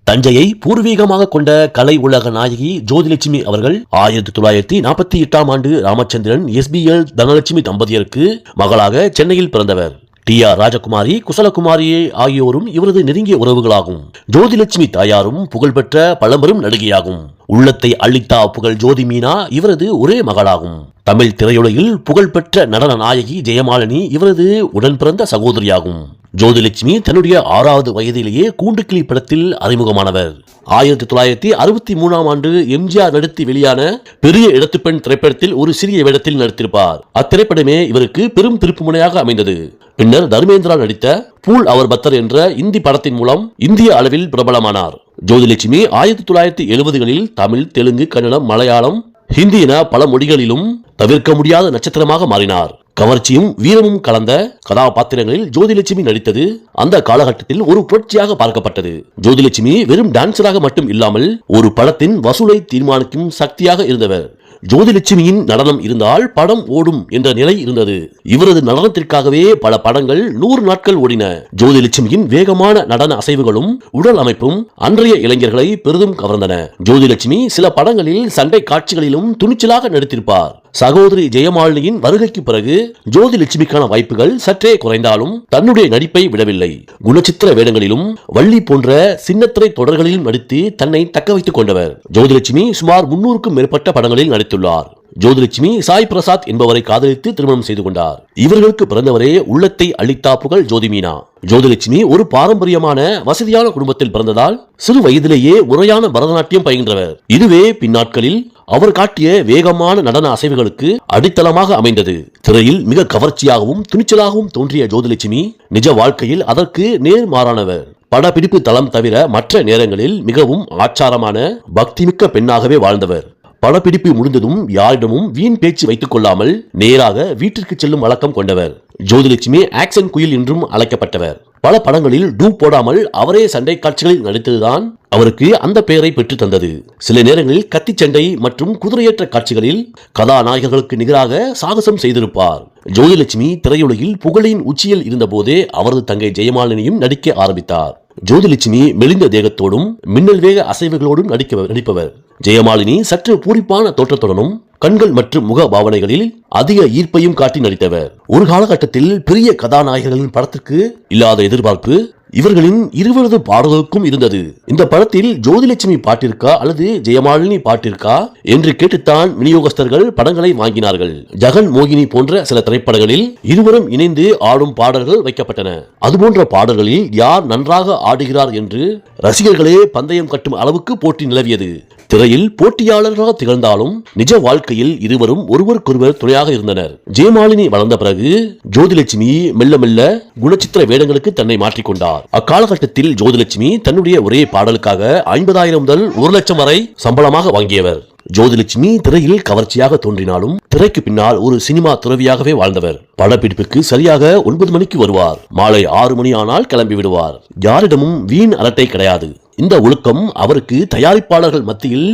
தஞ்சையை பூர்வீகமாக கொண்ட கலை உலக நாயகி ஜோதிலட்சுமி அவர்கள் 1948ஆம் ஆண்டு ராமச்சந்திரன் SBL தனலட்சுமி தம்பதியருக்கு மகளாக சென்னையில் பிறந்தவர். TR ராஜகுமாரி, குசலகுமாரி ஆகியோரும் இவரது நெருங்கிய உறவுகளாகும். ஜோதிலட்சுமி தாயாரும் புகழ்பெற்ற பழம்பெரும் நடிகையாகும். உள்ளத்தை அள்ளித்தா புகழ் ஜோதி மீனா இவரது ஒரே மகளாகும். தமிழ் திரையுலகில் புகழ்பெற்ற நடன நாயகி ஜெயமாலினி இவரது உடன் பிறந்த சகோதரியாகும். ஜோதிலட்சுமி தன்னுடைய 6வது வயதிலேயே கூண்டுக்கிளி படத்தில் அறிமுகமானவர். 1963ஆம் ஆண்டு எம்ஜிஆர் நடித்து வெளியான பெரிய இடத்துப்பெண் திரைப்படத்தில் ஒரு சிறிய வேடத்தில் நடித்திருப்பார். அத்திரைப்படமே இவருக்கு பெரும் திருப்புமுனையாக அமைந்தது. பின்னர் தர்மேந்திரா நடித்த பூல் அவர் பத்தர் என்ற இந்தி படத்தின் மூலம் இந்திய அளவில் பிரபலமானார். ஜோதிலட்சுமி 1970களில் தமிழ், தெலுங்கு, கன்னடம், மலையாளம், ஹிந்தி என பல மொழிகளிலும் தவிர்க்க முடியாத நட்சத்திரமாக மாறினார். கவர்ச்சியும் வீரமும் கலந்த கதாபாத்திரங்களில் ஜோதிலட்சுமி நடித்தது அந்த காலகட்டத்தில் ஒரு புரட்சியாக பார்க்கப்பட்டது. ஜோதிலட்சுமி வெறும் டான்சராக மட்டும் இல்லாமல் ஒரு படத்தின் வசூலை தீர்மானிக்கும் சக்தியாக இருந்தவர். ஜோதிலட்சுமியின் நடனம் இருந்தால் படம் ஓடும் என்ற நிலை இருந்தது. இவரது நடனத்திற்காகவே பல படங்கள் 100 நாட்கள் ஓடின. ஜோதிலட்சுமியின் வேகமான நடன அசைவுகளும் உடல் அமைப்பும் அன்றைய இளைஞர்களை பெரிதும் கவர்ந்தன. ஜோதிலட்சுமி சில படங்களில் சண்டை காட்சிகளிலும் துணிச்சலாக நடித்திருப்பார். சகோதரி ஜெயமாலினியின் வருகைக்கு பிறகு ஜோதிலட்சுமிக்கான வாய்ப்புகள் சற்றே குறைந்தாலும் தன்னுடைய நடிப்பை விடவில்லை. குணச்சித்திர வேடங்களிலும் வள்ளி போன்ற சின்னத்திரை தொடர்களிலும் நடித்து தன்னை தக்க வைத்துக் கொண்டவர். ஜோதிலட்சுமி சுமார் 300க்கும் மேற்பட்ட படங்களில் நடித்துள்ளார். ஜோதிலட்சுமி சாய் பிரசாத் என்பவரை காதலித்து திருமணம் செய்து கொண்டார். இவர்களுக்கு பிறந்தவரே உள்ளத்தை அளித்தா புகழ் ஜோதி மீனா. ஜோதிலட்சுமி ஒரு பாரம்பரியமான வசதியான குடும்பத்தில் பிறந்ததால் சிறு வயதிலேயே முறையான பரதநாட்டியம் பயின்றவர். இதுவே பின்னாட்களில் அவர் காட்டிய வேகமான நடன அசைவுகளுக்கு அடித்தளமாக அமைந்தது. திரையில் மிக கவர்ச்சியாகவும் துணிச்சலாகவும் தோன்றிய ஜோதிலட்சுமி நிஜ வாழ்க்கையில் அதற்கு நேர்மாறானவர். படப்பிடிப்பு தளம் தவிர மற்ற நேரங்களில் மிகவும் ஆச்சாரமான பக்திமிக்க பெண்ணாகவே வாழ்ந்தவர். படப்பிடிப்பு முடிந்ததும் யாரிடமும் வீண் பேச்சு வைத்துக் கொள்ளாமல் நேராக வீட்டிற்கு செல்லும் வழக்கம் கொண்டவர். ஜோதிலட்சுமி ஆக்சன் குயில் என்றும் அழைக்கப்பட்டவர். பல படங்களில் டூப் போடாமல் அவரே சண்டை காட்சிகளில் நடித்ததுதான் அவருக்கு அந்த பெயரை பெற்று தந்தது. சில நேரங்களில் கத்தி சண்டை மற்றும் குதிரையேற்ற காட்சிகளில் கதாநாயகர்களுக்கு நிகராக சாகசம் செய்திருப்பார். ஜோதிலட்சுமி திரையுலகில் புகழின் உச்சியில் இருந்த போதே அவரது தங்கை ஜெயமாலினியும் நடிக்க ஆரம்பித்தார். ஜோதிலட்சுமி மெலிந்த தேகத்தோடும் மின்னல் வேக அசைவுகளோடும் நடிப்பவர். ஜெயமாலினி சற்று பூரிப்பான தோற்றத்துடனும் கண்கள் மற்றும் முக பாவனைகளில் அதிக ஈர்ப்பையும் காட்டி நடித்தவர். ஒரு காலகட்டத்தில் பெரிய கதாநாயகர்களின் படத்திற்கு இல்லாத எதிர்பார்ப்பு இவர்களின் இருவரது பாடல்களுக்கும் இருந்தது. இந்த படத்தில் ஜோதிலட்சுமி பாட்டிற்கா அல்லது ஜெயமாலினி பாட்டிற்கா என்று கேட்டுத்தான் விநியோகஸ்தர்கள் படங்களை வாங்கினார்கள். ஜெகன் மோகினி போன்ற சில திரைப்படங்களில் இருவரும் இணைந்து ஆடும் பாடல்கள் வைக்கப்பட்டன. அதுபோன்ற பாடல்களில் யார் நன்றாக ஆடுகிறார் என்று ரசிகர்களே பந்தயம் கட்டும் அளவுக்கு போட்டி நிலவியது. திரையில் போட்டியாளர்களாக திகழ்ந்தாலும் நிஜ வாழ்க்கையில் இருவரும் ஒருவருக்கொருவர் துணையாக இருந்தனர். ஜெயமாலினி வளர்ந்த பிறகு ஜோதிலட்சுமி மெல்ல மெல்ல குணச்சித்திர வேடங்களுக்கு தன்னை மாற்றிக்கொண்டார். அக்காலகட்டத்தில் ஜோதிலட்சுமி தன்னுடைய ஒரே பாடலுக்காக 50,000 முதல் 1,00,000 வரை சம்பளமாக வாங்கியவர். ஜோதிலட்சுமி திரையில் கவர்ச்சியாக தோன்றினாலும் திரைக்கு பின்னால் ஒரு சினிமா துறவியாகவே வாழ்ந்தவர். படப்பிடிப்புக்கு சரியாக 9 மணிக்கு வருவார். மாலை 6 மணி ஆனால் கிளம்பி விடுவார். யாரிடமும் வீண் அரட்டை கிடையாது. இந்த ஒழுக்கம் அவருக்கு தயாரிப்பாளர்கள் மத்தியில்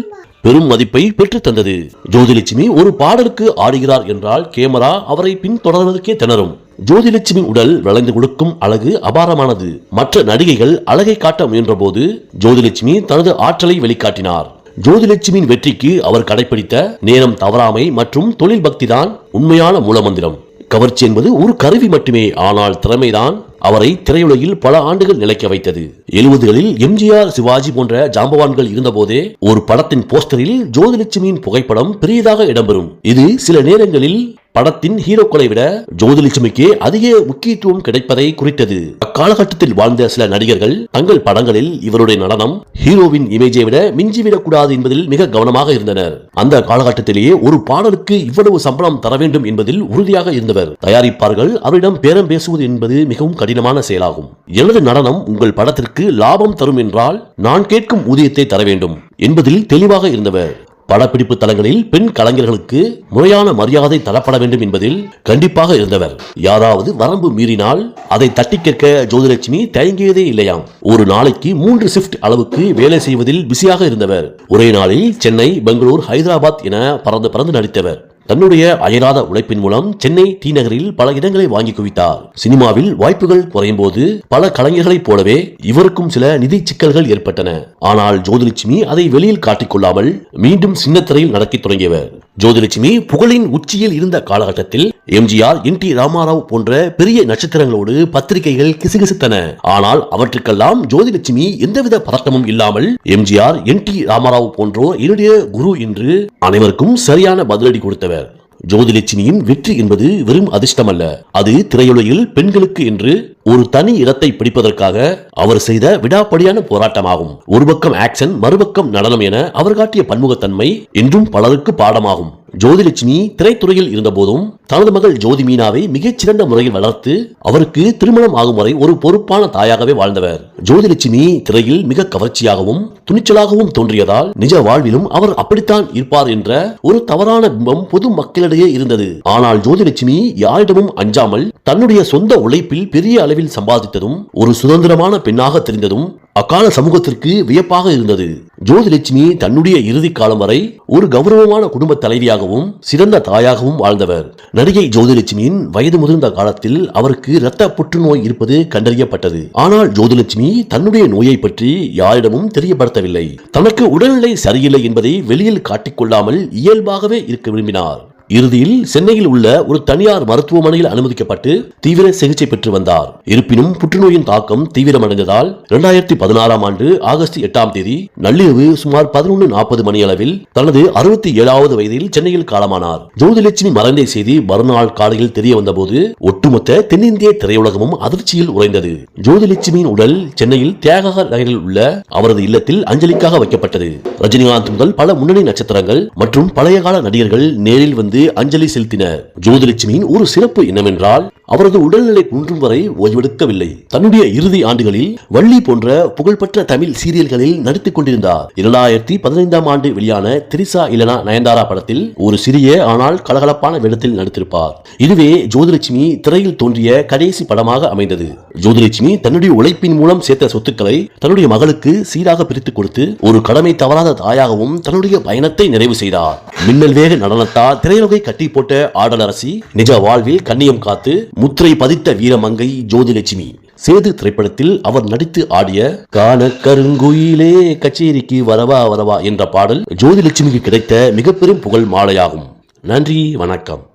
பெரும் மதிப்பை பெற்று தந்தது. ஜோதிலட்சுமி ஒரு பாடலுக்கு ஆடுகிறார் என்றால் கேமரா அவரை பின்தொடர்வதற்கே திணறும். ஜோதிலட்சுமி உடல் வளைந்து கொடுக்கும் அழகு அபாரமானது. மற்ற நடிகைகள் அழகை காட்ட முயன்ற போது ஜோதிலட்சுமி தனது ஆற்றலை வெளிக்காட்டினார். ஜோதிலட்சுமியின் வெற்றிக்கு அவர் கடைபிடித்த நேரம் தவறாமை மற்றும் தொழில் பக்தி தான் உண்மையான மூலமந்திரம். கவர்ச்சி என்பது ஒரு கருவி மட்டுமே, ஆனால் திறமைதான் அவரை திரையுலகில் பல ஆண்டுகள் நிலைக்க வைத்தது. 70களில் எம்ஜிஆர், சிவாஜி போன்ற ஜாம்பவான்கள் இருந்தபோதே ஒரு படத்தின் போஸ்டரில் ஜோதிலட்சுமியின் புகைப்படம் பெரியதாக இடம்பெறும். இது சில நேரங்களில் படத்தின் ஹீரோக்களை விட ஜோதிலட்சுமிக்கு அதிக முக்கியத்துவம் கிடைப்பதை குறித்தது. அக்காலகட்டத்தில் வாழ்ந்த சில நடிகர்கள் தங்கள் படங்களில் இவருடைய நடனம் ஹீரோவின் இமேஜை விட மிஞ்சிவிடக் கூடாது என்பதில் மிக கவனமாக இருந்தனர். அந்த காலகட்டத்திலேயே ஒரு பாடலுக்கு இவ்வளவு சம்பளம் தர வேண்டும் என்பதில் உறுதியாக இருந்தவர். தயாரிப்பார்கள் அவரிடம் பேரம் பேசுவது என்பது மிகவும் கடினமான செயலாகும். எனது நடனம் உங்கள் படத்திற்கு லாபம் தரும் என்றால் நான் கேட்கும் ஊதியத்தை தர வேண்டும் என்பதில் தெளிவாக இருந்தவர். படப்பிடிப்பு தளங்களில் பெண் கலைஞர்களுக்கு முறையான மரியாதை தரப்பட வேண்டும் என்பதில் கண்டிப்பாக இருந்தவர். யாராவது வரம்பு மீறினால் அதை தட்டி கேட்க ஜோதிலட்சுமி தயங்கியதே இல்லையாம். ஒரு நாளைக்கு 3 ஷிப்ட் அளவுக்கு வேலை செய்வதில் பிஸியாக இருந்தவர். ஒரே நாளில் சென்னை, பெங்களூர், ஹைதராபாத் என பறந்து நடித்தவர். தன்னுடைய அயராத உழைப்பின் மூலம் சென்னை டி நகரில் பல இடங்களை வாங்கி குவித்தார். சினிமாவில் வாய்ப்புகள் குறையும் போது பல கலைஞர்களைப் போலவே இவருக்கும் சில நிதி சிக்கல்கள் ஏற்பட்டன. ஆனால் ஜோதிலட்சுமி அதை வெளியில் காட்டிக்கொள்ளாமல் மீண்டும் சின்னத்திரையில் நடக்கத் தொடங்கியவர். ஜோதிலட்சுமி புகழின் உச்சியில் இருந்த காலகட்டத்தில் எம்ஜிஆர், என் டி ராமாராவ் போன்ற பெரிய நட்சத்திரங்களோடு பத்திரிகைகள் கிசுகிசுத்தன. ஆனால் அவற்றுக்கெல்லாம் ஜோதிலட்சுமி எந்தவித பதட்டமும் இல்லாமல் எம்ஜிஆர், என் டி ராமாராவ் போன்றோர் என்னுடைய குரு என்று அனைவருக்கும் சரியான பதிலடி கொடுத்தவர். ஜோதிலட்சுமியின் வெற்றி என்பது வெறும் அதிர்ஷ்டம் அல்ல, அது திரையுலகில் பெண்களுக்கு என்று ஒரு தனி இடத்தை பிடிப்பதற்காக அவர் செய்த விடாப்படியான போராட்டமாகும். ஒரு பக்கம் ஆக்சன், மறுபக்கம் நடனம் என அவர் காட்டிய பன்முகத்தன்மை என்றும் பலருக்கு பாடமாகும். ஜோதிலட்சுமி திரைத்துறையில் இருந்த போதும் தனது மகள் ஜோதி மீனாவை மிகச்சிறந்த முறையில் வளர்த்து அவருக்கு திருமணம் ஆகும் வரை ஒரு பொறுப்பான தாயாகவே வாழ்ந்தவர். ஜோதிலட்சுமி திரையில் மிக கவர்ச்சியாகவும் துணிச்சலாகவும் தோன்றியதால் நிஜ வாழ்விலும் அவர் அப்படித்தான் இருப்பார் என்ற ஒரு தவறான பிம்பம் பொது மக்களிடையே இருந்தது. ஆனால் ஜோதிலட்சுமி யாரிடமும் அஞ்சாமல் தன்னுடைய சொந்த உழைப்பில் பெரிய அளவில் சம்பாதித்ததும் ஒரு சுதந்திரமான பெண்ணாக தெரிந்ததும் அக்கால சமூகத்திற்கு வியப்பாக இருந்தது. ஜோதிலட்சுமி தன்னுடைய இறுதி காலம் வரை ஒரு கௌரவமான குடும்ப தலைவியாகவும் சிறந்த தாயாகவும் வாழ்ந்தவர். நடிகை ஜோதிலட்சுமியின் வயது முதிர்ந்த காலத்தில் அவருக்கு இரத்த புற்றுநோய் இருப்பது கண்டறியப்பட்டது. ஆனால் ஜோதிலட்சுமி தன்னுடைய நோயை பற்றி யாரிடமும் தெரியப்படுத்தவில்லை. தனக்கு உடல்நிலை சரியில்லை என்பதை வெளியில் காட்டிக்கொள்ளாமல் இயல்பாகவே இருக்க விரும்பினார். இறுதியில் சென்னையில் உள்ள ஒரு தனியார் மருத்துவமனையில் அனுமதிக்கப்பட்டு தீவிர சிகிச்சை பெற்று வந்தார். இருப்பினும் புற்றுநோயின் தாக்கம் தீவிரமடைந்ததால் 2016 ஆண்டு ஆகஸ்ட் 8ஆம் தேதி நள்ளிரவு சுமார் 11:40 மணி அளவில் தனது 67வது வயதில் சென்னையில் காலமானார். ஜோதிலட்சுமி மறைந்த செய்தி மறுநாள் காலையில் தெரிய வந்தபோது ஒட்டுமொத்த தென்னிந்திய திரையுலகமும் அதிர்ச்சியில் உறைந்தது. ஜோதிலட்சுமியின் உடல் சென்னையில் தியாக நகரில் உள்ள அவரது இல்லத்தில் அஞ்சலிக்காக வைக்கப்பட்டது. ரஜினிகாந்த் முதல் பல முன்னணி நட்சத்திரங்கள் மற்றும் பழைய கால நடிகர்கள் நேரில் வந்து அஞ்சலி செலுத்தினர். ஜோதிலட்சுமியின் ஒரு சிறப்பு என்னவென்றால் அவரது உடல்நிலை குன்றும் வரை ஓய்வெடுக்கவில்லை. தன்னுடைய இறுதி ஆண்டுகளில் வள்ளி போன்ற புகழ்பெற்ற தமிழ் சீரியல்களில் நடித்துக் கொண்டிருந்தார். 2015ஆம் ஆண்டு வெளியான திரிசா இல்லனா நயன்தாரா படத்தில் ஒரு சிறிய ஆனால் கலகலப்பான வேடத்தில் நடித்திருப்பார். இதுவே ஜோதிலட்சுமி திரையில் தோன்றிய கடைசி படமாக அமைந்தது. ஜோதிலட்சுமி தன்னுடைய உழைப்பின் மூலம் சேர்த்த சொத்துக்களை தன்னுடைய மகளுக்கு சீராக பிரித்துக் கொடுத்து ஒரு கடமை தவறாத தாயாகவும் தன்னுடைய பயணத்தை நிறைவு செய்தார். மின்னல் வேக நடனத்தால் திரையுலகை கட்டி போட்ட ஆடலரசி, நிஜ வாழ்வில் கண்ணியம் காத்து முத்திரை பதித்த வீரமங்கை ஜோதிலட்சுமி. சேது திரைப்படத்தில் அவர் நடித்து ஆடிய கான கருங்குயிலே கச்சேரிக்கு வரவா வரவா என்ற பாடல் ஜோதிலட்சுமிக்கு கிடைத்த மிக பெரும் புகழ் மாலையாகும். நன்றி, வணக்கம்.